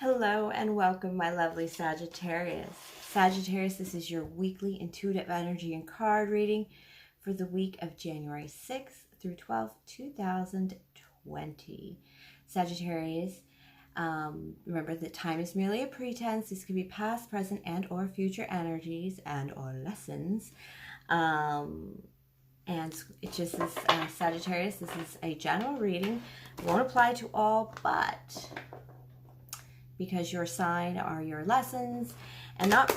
Hello and welcome, my lovely Sagittarius. Sagittarius, this is your weekly intuitive energy and card reading for the week of January 6th through 12th, 2020. Sagittarius, remember that time is merely a pretense. This could be past, present, and or future energies and or lessons. And it just is Sagittarius. This is a general reading. It won't apply to all, but because your sign are your lessons and not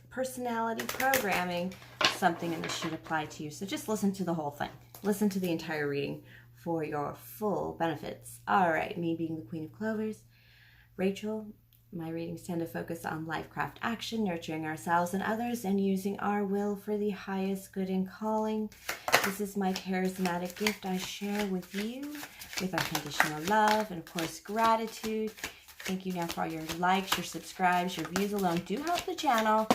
personality programming, something in this should apply to you. So just listen to the whole thing. Listen to the entire reading for your full benefits. All right, me being the Queen of Clovers, Rachel, my readings tend to focus on life, craft, action, nurturing ourselves and others, and using our will for the highest good and calling. This is my charismatic gift I share with you with unconditional love and, of course, gratitude. Thank you now for all your likes, your subscribes, your views alone do help the channel.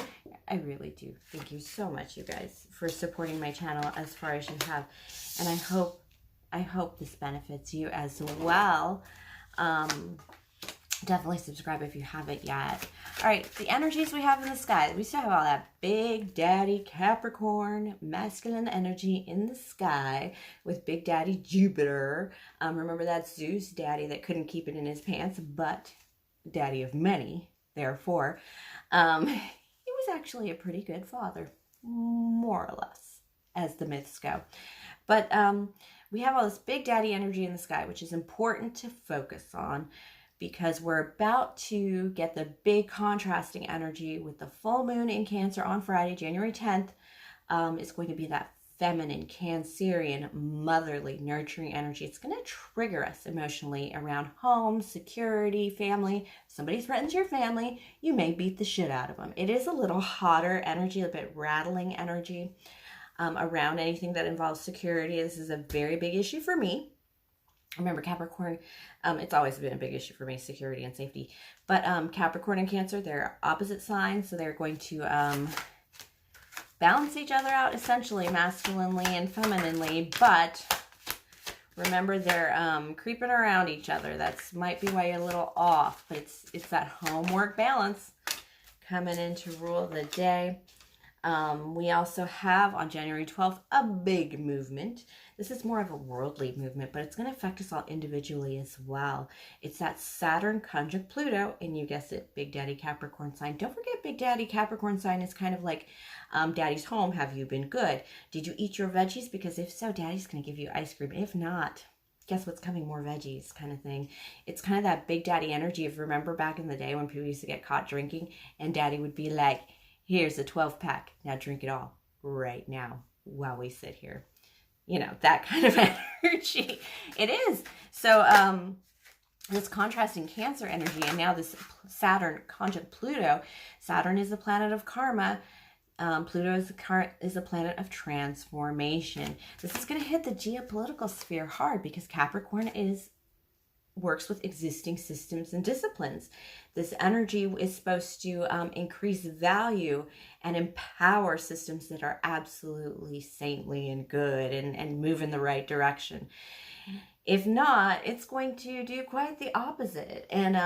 I really do. Thank you so much, you guys, for supporting my channel as far as you have. And I hope this benefits you as well. Definitely subscribe if you haven't yet. All right, the energies we have in the sky. We still have all that Big Daddy Capricorn masculine energy in the sky with Big Daddy Jupiter. Remember that Zeus daddy that couldn't keep it in his pants, but daddy of many, therefore. He was actually a pretty good father, more or less, as the myths go. But we have all this Big Daddy energy in the sky, which is important to focus on, because we're about to get the big contrasting energy with the full moon in Cancer on Friday, January 10th. It's going to be that feminine, Cancerian, motherly, nurturing energy. It's going to trigger us emotionally around home, security, family. If somebody threatens your family, you may beat the shit out of them. It is a little hotter energy, a bit rattling energy around anything that involves security. This is a very big issue for me. Remember, Capricorn, it's always been a big issue for me, security and safety. But Capricorn and Cancer, they're opposite signs, so they're going to balance each other out, essentially, masculinely and femininely. But remember, they're creeping around each other. That's might be why you're a little off, but it's that homework balance coming in to rule the day. We also have on January 12th a big movement. This is more of a worldly movement, but it's going to affect us all individually as well. It's that Saturn conjunct Pluto, and you guessed it, Big Daddy Capricorn sign. Don't forget, Big Daddy Capricorn sign is kind of like Daddy's home. Have you been good? Did you eat your veggies? Because if so, Daddy's going to give you ice cream. If not, guess what's coming? More veggies kind of thing. It's kind of that Big Daddy energy. If you remember back in the day when people used to get caught drinking and Daddy would be like, here's a 12-pack. Now drink it all right now while we sit here. You know, that kind of energy. It is. So this contrasting Cancer energy and now this Saturn conjunct Pluto. Saturn is the planet of karma. Pluto is a planet of transformation. This is going to hit the geopolitical sphere hard because Capricorn works with existing systems and disciplines. This energy is supposed to increase value and empower systems that are absolutely saintly and good and move in the right direction. If not, it's going to do quite the opposite and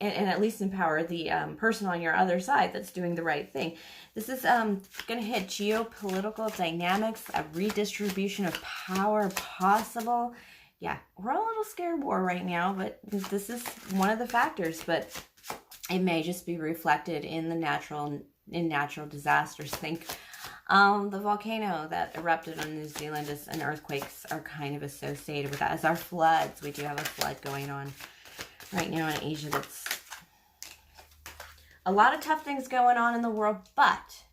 at least empower the person on your other side that's doing the right thing. This is going to hit geopolitical dynamics, a redistribution of power possible. Yeah, we're all a little scared of war right now, but this is one of the factors. But it may just be reflected in the natural disasters. Think the volcano that erupted on New Zealand and earthquakes are kind of associated with that. As our floods, we do have a flood going on right now in Asia. That's a lot of tough things going on in the world, but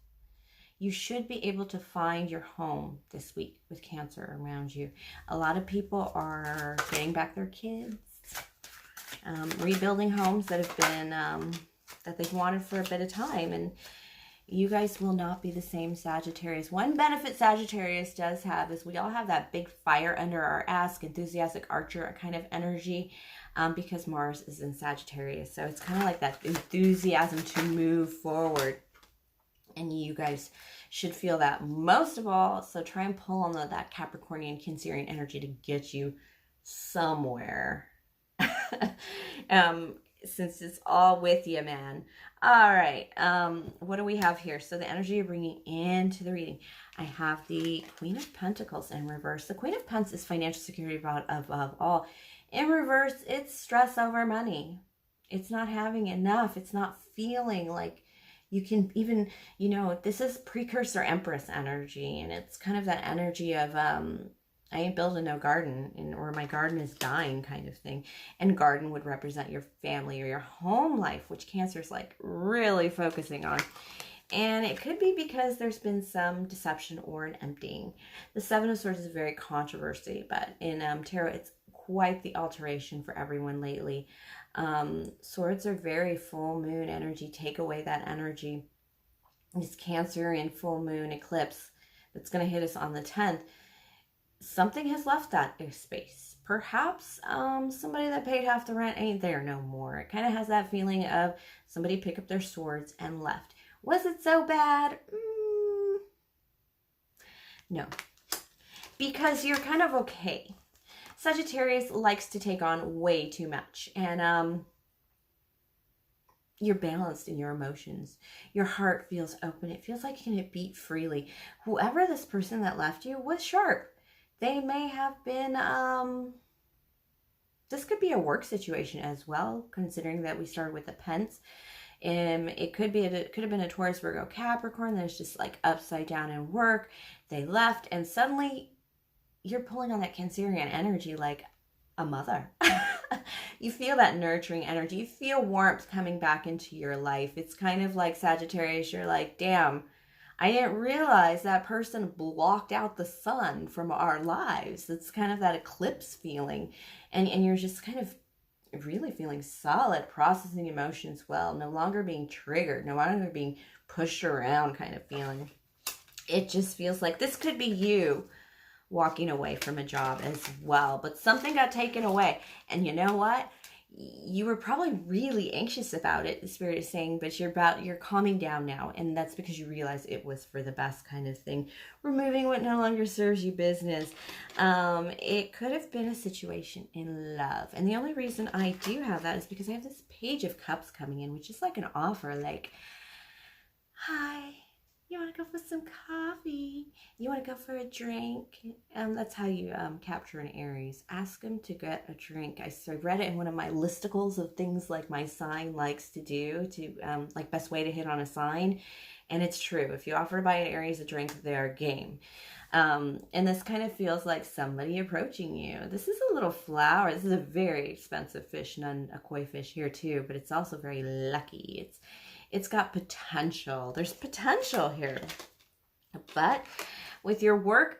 you should be able to find your home this week with Cancer around you. A lot of people are getting back their kids, rebuilding homes that have been, that they've wanted for a bit of time. And you guys will not be the same, Sagittarius. One benefit Sagittarius does have is we all have that big fire under our ass, enthusiastic archer kind of energy, because Mars is in Sagittarius. So it's kind of like that enthusiasm to move forward. And you guys should feel that most of all. So try and pull on that Capricornian, Cancerian energy to get you somewhere. Since it's all with you, man. All right. What do we have here? So the energy you're bringing into the reading. I have the Queen of Pentacles in reverse. The Queen of Pentacles is financial security above all. In reverse, it's stress over money. It's not having enough. It's not feeling like you can even, this is precursor Empress energy. And it's kind of that energy of, I ain't building no garden, or my garden is dying kind of thing. And garden would represent your family or your home life, which Cancer is like really focusing on. And it could be because there's been some deception or an emptying. The Seven of Swords is very controversy, but in tarot, it's quite the alteration for everyone lately. Swords are very full moon energy. Take away that energy. This Cancer in full moon eclipse that's going to hit us on the 10th. Something has left that space. Perhaps somebody that paid half the rent ain't there no more. It kind of has that feeling of somebody picked up their swords and left. Was it so bad? No. Because you're kind of okay. Sagittarius likes to take on way too much. And you're balanced in your emotions. Your heart feels open. It feels like you can beat freely. Whoever this person that left you was sharp. They may have been, this could be a work situation as well, considering that we started with the Pence. It could have been a Taurus, Virgo, Capricorn. That's just like upside down in work. They left, and suddenly you're pulling on that Cancerian energy like a mother. You feel that nurturing energy. You feel warmth coming back into your life. It's kind of like Sagittarius. You're like, damn, I didn't realize that person blocked out the sun from our lives. It's kind of that eclipse feeling. And you're just kind of really feeling solid, processing emotions well, no longer being triggered, no longer being pushed around kind of feeling. It just feels like this could be you walking away from a job as well, but something got taken away. And you know what? You were probably really anxious about it, the Spirit is saying, but you're calming down now, and that's because you realize it was for the best kind of thing. Removing what no longer serves you business. It could have been a situation in love, and the only reason I do have that is because I have this Page of Cups coming in, which is like an offer, like, hi, you want to go for some coffee? You want to go for a drink? That's how you capture an Aries. Ask them to get a drink. I read it in one of my listicles of things like my sign likes to do, to like best way to hit on a sign. And it's true. If you offer to buy an Aries a drink, they're game. And this kind of feels like somebody approaching you. This is a little flower. This is a very expensive fish, a koi fish here too, but it's also very lucky. It's got potential. There's potential here. But with your work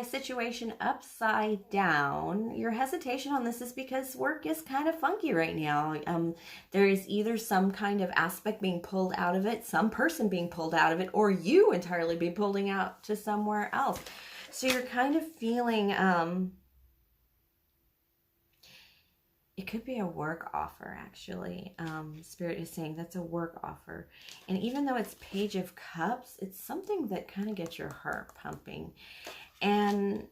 situation upside down, your hesitation on this is because work is kind of funky right now. There is either some kind of aspect being pulled out of it, some person being pulled out of it, or you entirely be pulling out to somewhere else. So you're kind of feeling... it could be a work offer, actually. Spirit is saying that's a work offer. And even though it's Page of Cups, it's something that kind of gets your heart pumping. And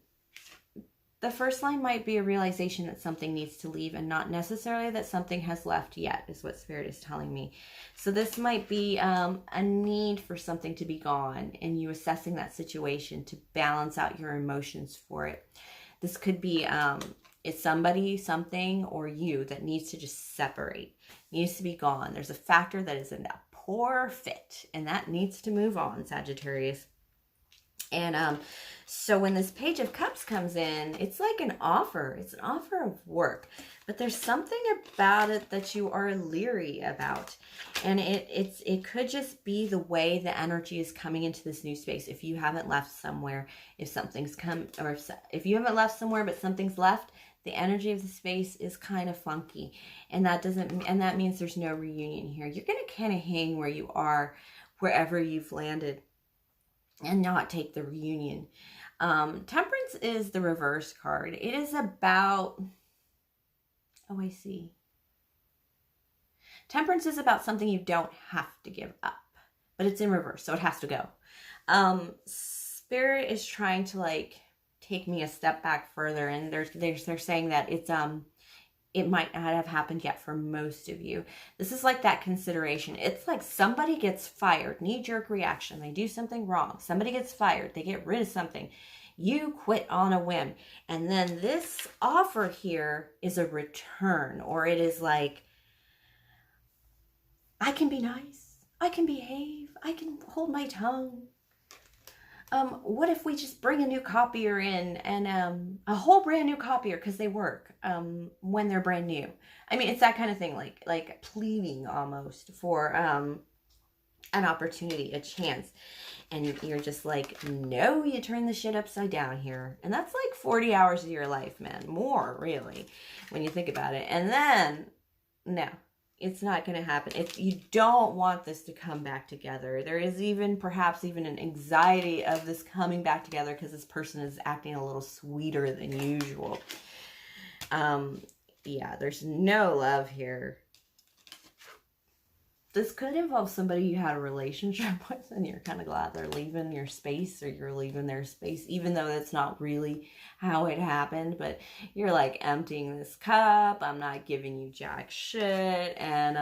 the first line might be a realization that something needs to leave, and not necessarily that something has left yet, is what Spirit is telling me. So this might be a need for something to be gone, and you assessing that situation to balance out your emotions for it. This could be... it's somebody, something, or you that needs to just separate. Needs to be gone. There's a factor that is in a poor fit, and that needs to move on, Sagittarius. And so when this Page of Cups comes in, it's like an offer. It's an offer of work. But there's something about it that you are leery about. And it could just be the way the energy is coming into this new space. If you haven't left somewhere, if something's come, or if you haven't left somewhere but something's left, the energy of the space is kind of funky, and that means there's no reunion here. You're going to kind of hang where you are, wherever you've landed, and not take the reunion. Temperance is the reverse card. It is about, oh, I see. Temperance is about something you don't have to give up, but it's in reverse, so it has to go. Spirit is trying to like take me a step back further, and they're saying that it might not have happened yet for most of you. This is like that consideration. It's like somebody gets fired, knee-jerk reaction. They do something wrong. Somebody gets fired. They get rid of something. You quit on a whim. And then this offer here is a return, or it is like, I can be nice. I can behave. I can hold my tongue. What if we just bring a new copier in, and a whole brand new copier, because they work when they're brand new. I mean, it's that kind of thing, like pleading almost for an opportunity, a chance. And you're just like, no, you turn the shit upside down here. And that's like 40 hours of your life, man. More, really, when you think about it. And then, no. It's not going to happen. You don't want this to come back together. There is perhaps even an anxiety of this coming back together because this person is acting a little sweeter than usual. Yeah, there's no love here. This could involve somebody you had a relationship with and you're kind of glad they're leaving your space, or you're leaving their space, even though that's not really how it happened. But you're like emptying this cup. I'm not giving you jack shit. And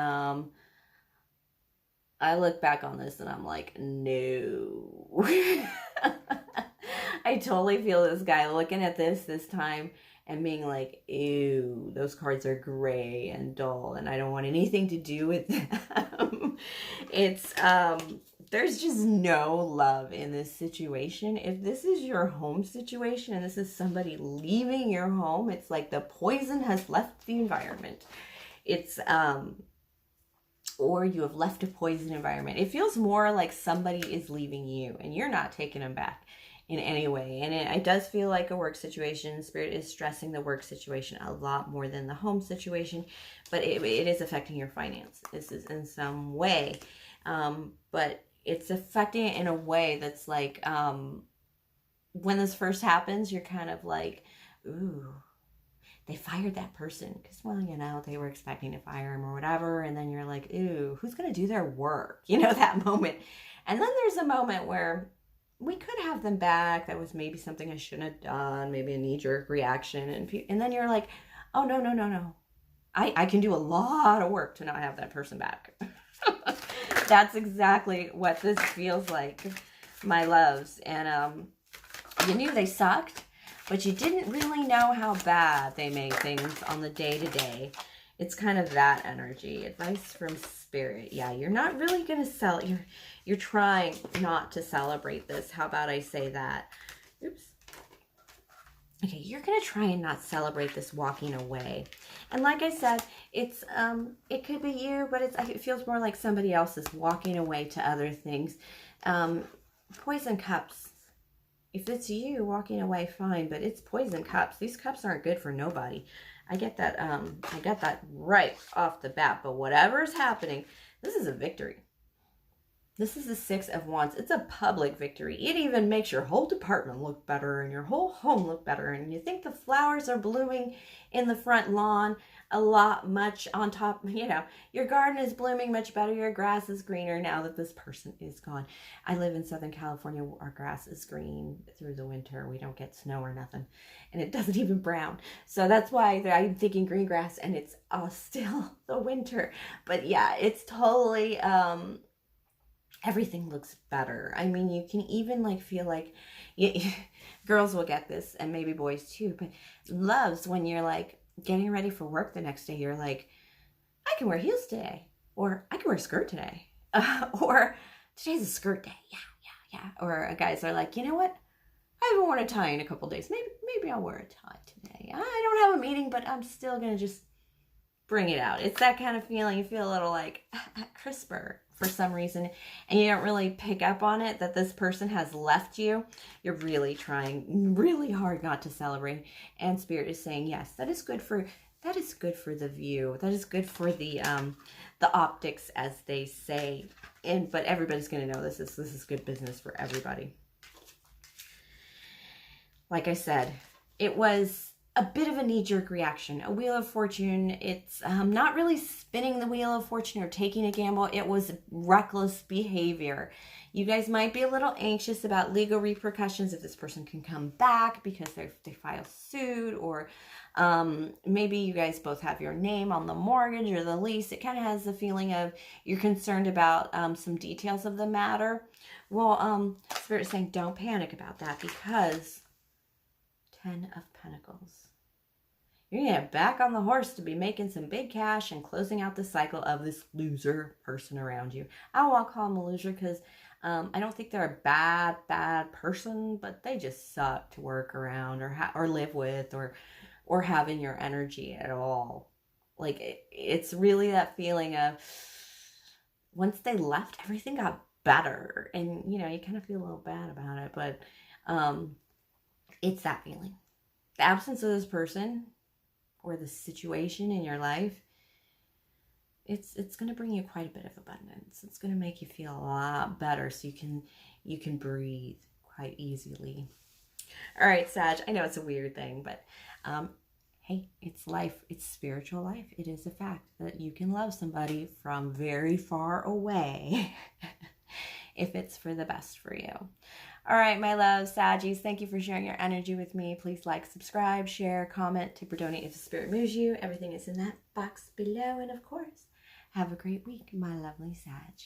I look back on this and I'm like, no. I totally feel this guy looking at this time and being like, ew, those cards are gray and dull, and I don't want anything to do with them. It's, there's just no love in this situation. If this is your home situation and this is somebody leaving your home, it's like the poison has left the environment. It's, or you have left a poison environment. It feels more like somebody is leaving you and you're not taking them back in any way. And it does feel like a work situation. Spirit is stressing the work situation a lot more than the home situation, but it is affecting your finance. This is in some way, but it's affecting it in a way that's like, when this first happens, you're kind of like, ooh, they fired that person because, well, you know, they were expecting to fire him or whatever. And then you're like, ooh, who's going to do their work? You know, that moment. And then there's a moment where we could have them back. That was maybe something I shouldn't have done, maybe a knee-jerk reaction. And then you're like, oh, no. I can do a lot of work to not have that person back. That's exactly what this feels like, my loves. And you knew they sucked, but you didn't really know how bad they made things on the day-to-day. It's kind of that energy. Advice from Spirit. Yeah, you're not really going to sell. You're trying not to celebrate this. How about I say that? Oops. Okay, you're going to try and not celebrate this walking away. And like I said, it's it could be you, but it feels more like somebody else is walking away to other things. Poison cups. If it's you walking away, fine, but it's poison cups. These cups aren't good for nobody. I get that, I got that right off the bat, but whatever's happening, this is a victory. This is the 6 of Wands. It's a public victory. It even makes your whole department look better and your whole home look better. And you think the flowers are blooming in the front lawn much on top. You know, your garden is blooming much better. Your grass is greener now that this person is gone. I live in Southern California. Our grass is green through the winter. We don't get snow or nothing. And it doesn't even brown. So that's why I'm thinking green grass, and it's still the winter. But yeah, it's totally... everything looks better. I mean, you can even like feel like girls will get this, and maybe boys too, but loves when you're like getting ready for work the next day. You're like, I can wear heels today, or I can wear a skirt today, or today's a skirt day. Yeah. Or guys are like, you know what? I haven't worn a tie in a couple days. Maybe I'll wear a tie today. I don't have a meeting, but I'm still going to just bring it out. It's that kind of feeling. You feel a little like crisper for some reason, and you don't really pick up on it that this person has left you. You're really trying really hard not to celebrate, and Spirit is saying, yes, that is good for the view. That is good for the optics, as they say. But everybody's going to know this is good business for everybody. Like I said, it was a bit of a knee-jerk reaction. A Wheel of Fortune, it's not really spinning the Wheel of Fortune or taking a gamble. It was reckless behavior. You guys might be a little anxious about legal repercussions if this person can come back because they file suit, or maybe you guys both have your name on the mortgage or the lease. It kind of has the feeling of you're concerned about some details of the matter. Well, Spirit is saying don't panic about that, because 10 of Pentacles. You're going to get back on the horse to be making some big cash and closing out the cycle of this loser person around you. I don't want to call them a loser because I don't think they're a bad person, but they just suck to work around or live with or have in your energy at all. Like, it's really that feeling of once they left, everything got better. And, you know, you kind of feel a little bad about it, but it's that feeling. The absence of this person or the situation in your life, it's going to bring you quite a bit of abundance. It's going to make you feel a lot better, so you can breathe quite easily. All right, Sag, I know it's a weird thing, but hey, it's life. It's spiritual life. It is a fact that you can love somebody from very far away if it's for the best for you. All right, my love, Saggies, thank you for sharing your energy with me. Please like, subscribe, share, comment, tip, or donate if the spirit moves you. Everything is in that box below. And of course, have a great week, my lovely Sag.